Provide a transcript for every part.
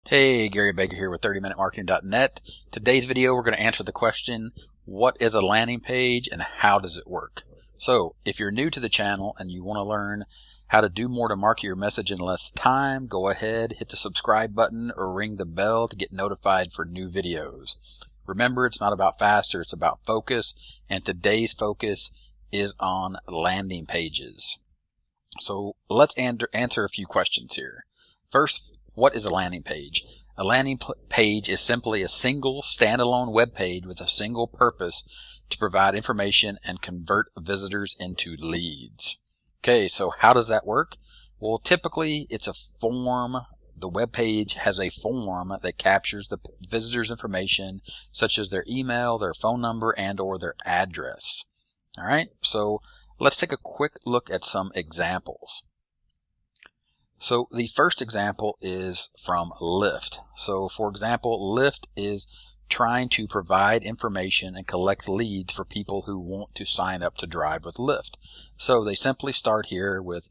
Hey, Gary Baker here with 30minutemarketing.net. Today's video, we're going to answer the question, what is a landing page and how does it work? So, if you're new to the channel and you want to learn how to do more to market your message in less time, go ahead, hit the subscribe button or ring the bell to get notified for new videos. Remember, it's not about faster, it's about focus, and today's focus is on landing pages. So, let's answer a few questions here. First, what is a landing page? A landing page is simply a single standalone web page with a single purpose to provide information and convert visitors into leads. Okay, so how does that work? Well, typically it's a form. The web page has a form that captures the visitor's information, such as their email, their phone number, and or their address. All right, so let's take a quick look at some examples. So the first example is from Lyft. So for example, Lyft is trying to provide information and collect leads for people who want to sign up to drive with Lyft. So they simply start here with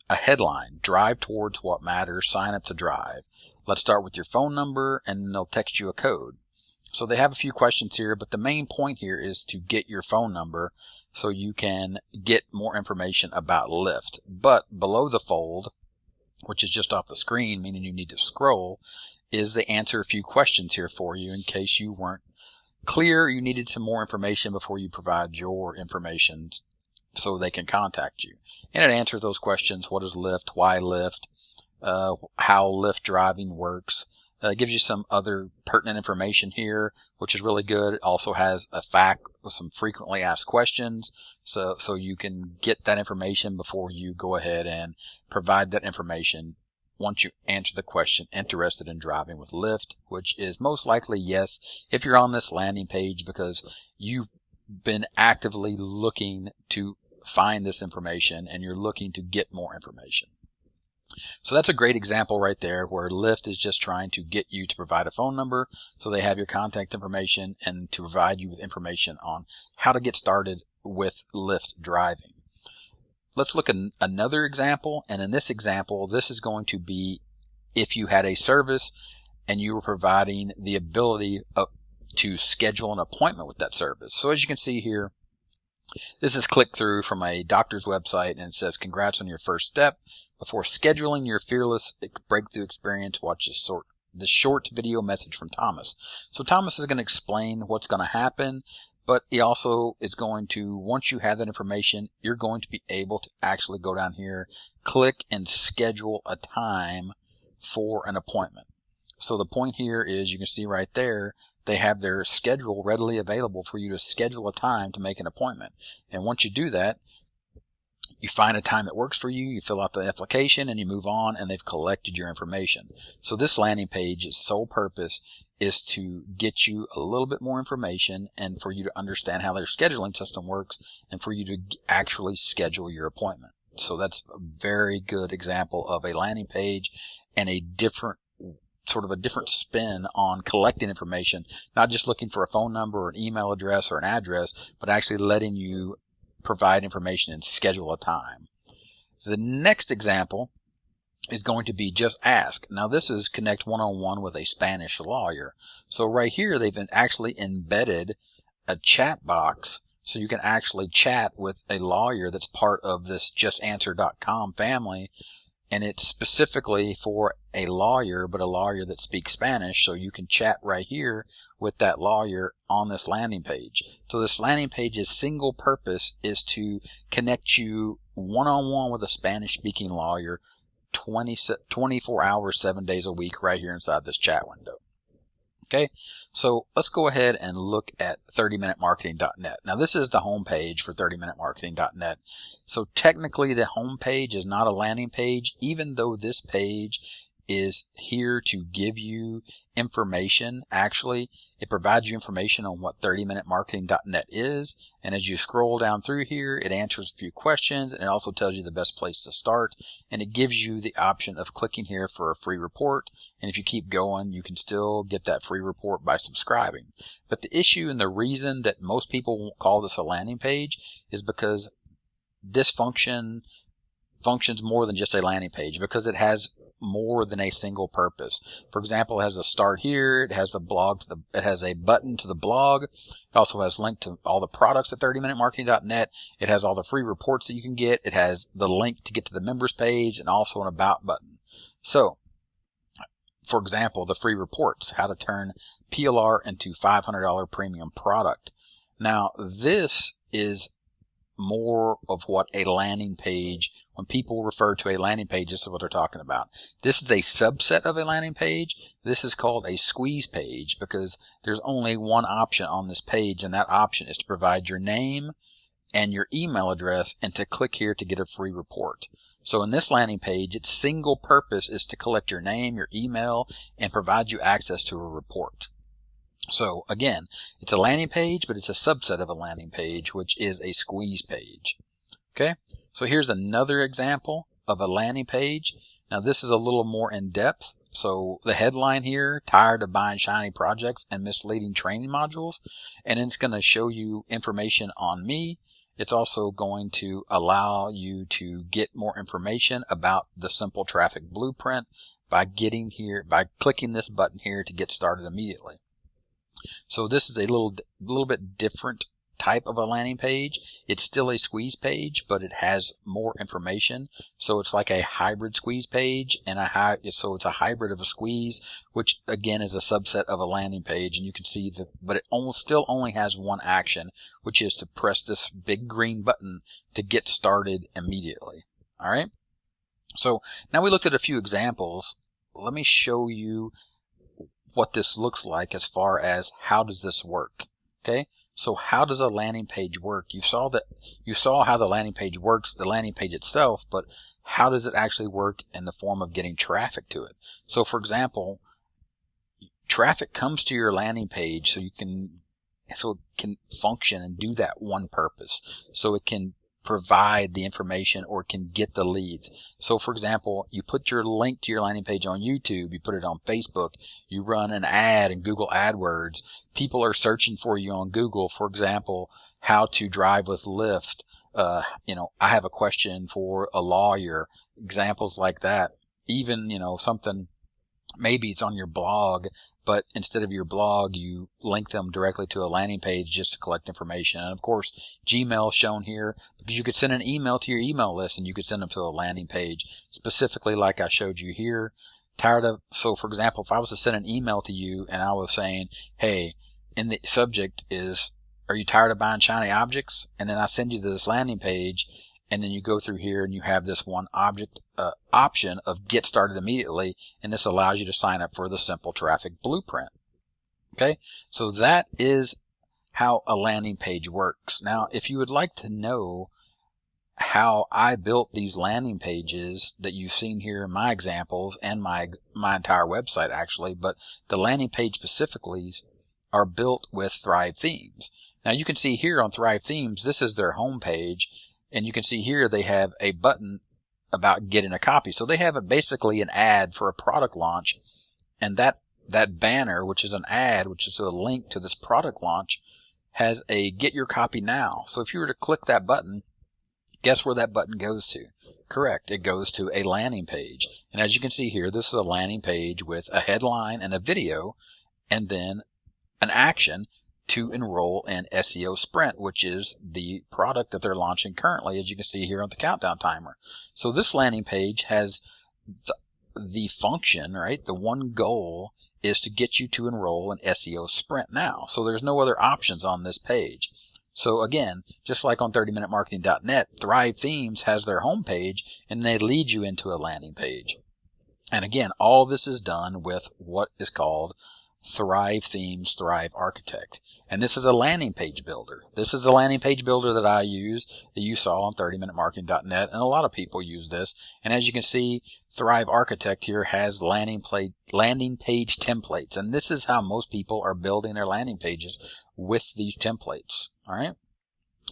a headline, drive towards what matters, sign up to drive. Let's start with your phone number and they'll text you a code. So they have a few questions here, but the main point here is to get your phone number so you can get more information about Lyft. But below the fold, which is just off the screen, meaning you need to scroll, is they answer a few questions here for you in case you weren't clear, you needed some more information before you provide your information so they can contact you. And it answers those questions. What is Lyft? Why Lyft? How Lyft driving works. It gives you some other pertinent information here, which is really good. It also has a fact with some frequently asked questions, so you can get that information before you go ahead and provide that information once you answer the question, interested in driving with Lyft, which is most likely yes if you're on this landing page because you've been actively looking to find this information and you're looking to get more information. So that's a great example right there where Lyft is just trying to get you to provide a phone number so they have your contact information and to provide you with information on how to get started with Lyft driving. Let's look at another example, and in this example, this is going to be if you had a service and you were providing the ability to schedule an appointment with that service. So as you can see here, this is clicked through from a doctor's website and it says, congrats on your first step. Before scheduling your fearless breakthrough experience, watch this short video message from Thomas. So Thomas is going to explain what's going to happen, but he also is going to, once you have that information, you're going to be able to actually go down here, click and schedule a time for an appointment. So the point here is you can see right there, they have their schedule readily available for you to schedule a time to make an appointment. And once you do that, you find a time that works for you, you fill out the application and you move on and they've collected your information. So this landing page's sole purpose is to get you a little bit more information and for you to understand how their scheduling system works and for you to actually schedule your appointment. So that's a very good example of a landing page and a different spin on collecting information, not just looking for a phone number or an email address or an address, but actually letting you provide information and schedule a time. The next example is going to be just ask. Now this is connect one-on-one with a Spanish lawyer. So right here they've actually embedded a chat box so you can actually chat with a lawyer that's part of this justanswer.com family. And it's specifically for a lawyer, but a lawyer that speaks Spanish, so you can chat right here with that lawyer on this landing page. So this landing page's single purpose is to connect you one-on-one with a Spanish-speaking lawyer 24 hours, 7 days a week right here inside this chat window. Okay, so let's go ahead and look at 30minutemarketing.net. Now this is the home page for 30minutemarketing.net. So technically the home page is not a landing page, even though this page is here to give you information. Actually, it provides you information on what 30minutemarketing.net is. And as you scroll down through here, it answers a few questions and it also tells you the best place to start. And it gives you the option of clicking here for a free report. And if you keep going, you can still get that free report by subscribing. But the issue and the reason that most people won't call this a landing page is because this functions more than just a landing page, because it has more than a single purpose. For example, it has a start here, it has a blog it has a button to the blog, it also has link to all the products at 30minutemarketing.net, it has all the free reports that you can get, it has the link to get to the members page, and also an about button. So, for example, the free reports, how to turn PLR into $500 premium product. Now, this is more of what a landing page, when people refer to a landing page, this is what they're talking about. This is a subset of a landing page. This is called a squeeze page because there's only one option on this page, and that option is to provide your name and your email address and to click here to get a free report. So in this landing page, its single purpose is to collect your name, your email, and provide you access to a report. So again, it's a landing page, but it's a subset of a landing page, which is a squeeze page. Okay, so here's another example of a landing page. Now this is a little more in depth. So the headline here, tired of buying shiny projects and misleading training modules, and it's going to show you information on me. It's also going to allow you to get more information about the Simple Traffic Blueprint by clicking this button here to get started immediately. So this is a little bit different type of a landing page. It's still a squeeze page, but it has more information. So it's like a hybrid squeeze page, and so it's a hybrid of a squeeze, which again is a subset of a landing page. And you can see that, but it still only has one action, which is to press this big green button to get started immediately. All right. So now we looked at a few examples. Let me show you what this looks like as far as how does this work. Okay, so how does a landing page work? You saw how the landing page works, the landing page itself, but how does it actually work in the form of getting traffic to it? So for example, traffic comes to your landing page so it can function and do that one purpose. So it can provide the information or can get the leads. So for example, you put your link to your landing page on YouTube, you put it on Facebook, you run an ad in Google AdWords, people are searching for you on Google, for example, how to drive with Lyft. I have a question for a lawyer, examples like that. Even, something, maybe it's on your blog, but instead of your blog, you link them directly to a landing page just to collect information. And of course, Gmail shown here because you could send an email to your email list and you could send them to a landing page specifically like I showed you here. So for example, if I was to send an email to you and I was saying, hey, in the subject is, are you tired of buying shiny objects? And then I send you to this landing page, and then you go through here and you have this one option of get started immediately, and this allows you to sign up for the Simple Traffic Blueprint. Okay, so that is how a landing page works. Now, if you would like to know how I built these landing pages that you've seen here in my examples and my entire website actually, but the landing page specifically are built with Thrive Themes. Now you can see here on Thrive Themes, this is their home page. And you can see here they have a button about getting a copy. So they have basically an ad for a product launch. And that banner, which is an ad, which is a link to this product launch, has a get your copy now. So if you were to click that button, guess where that button goes to? Correct. It goes to a landing page. And as you can see here, this is a landing page with a headline and a video, and then an action to enroll in SEO Sprint, which is the product that they're launching currently, as you can see here on the countdown timer. So this landing page has the function, right? The one goal is to get you to enroll in SEO Sprint now. So there's no other options on this page. So again, just like on 30minutemarketing.net, Thrive Themes has their home page and they lead you into a landing page. And again, all this is done with what is called Thrive Themes Thrive Architect. And this is a landing page builder. This is the landing page builder that I use, that you saw on 30minutemarketing.net, and a lot of people use this. And as you can see, Thrive Architect here has landing page templates. And this is how most people are building their landing pages, with these templates. All right.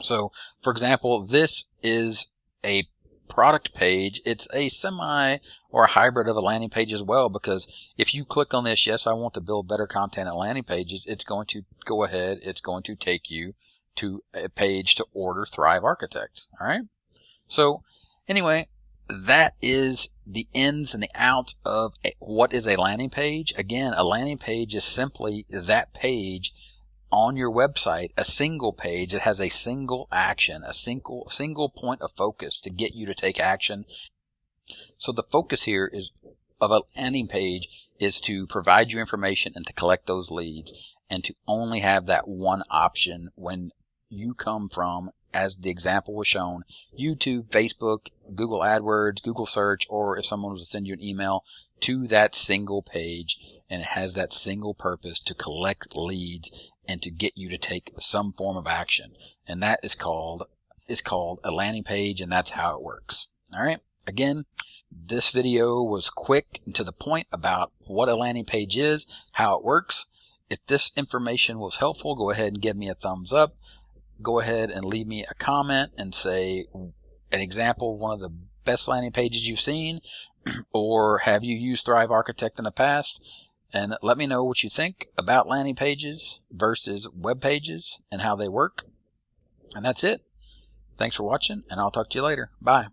So, for example, this is a product page. It's a semi or a hybrid of a landing page as well, because if you click on this, yes, I want to build better content and landing pages, it's going to go ahead, it's going to take you to a page to order Thrive Architect. All right. So anyway, that is the ins and the outs of what is a landing page. Again, a landing page is simply that page on your website, a single page that has a single action, a single point of focus to get you to take action. So the focus here is of a landing page is to provide you information and to collect those leads, and to only have that one option when you come from, as the example was shown, YouTube, Facebook, Google AdWords, Google search, or if someone was to send you an email, to that single page, and it has that single purpose to collect leads and to get you to take some form of action. And that is called a landing page, and that's how it works. All right. Again, this video was quick and to the point about what a landing page is, how it works. If this information was helpful, go ahead and give me a thumbs up. Go ahead and leave me a comment and say an example of one of the best landing pages you've seen, or have you used Thrive Architect in the past? And let me know what you think about landing pages versus web pages and how they work. And that's it. Thanks for watching, and I'll talk to you later. Bye.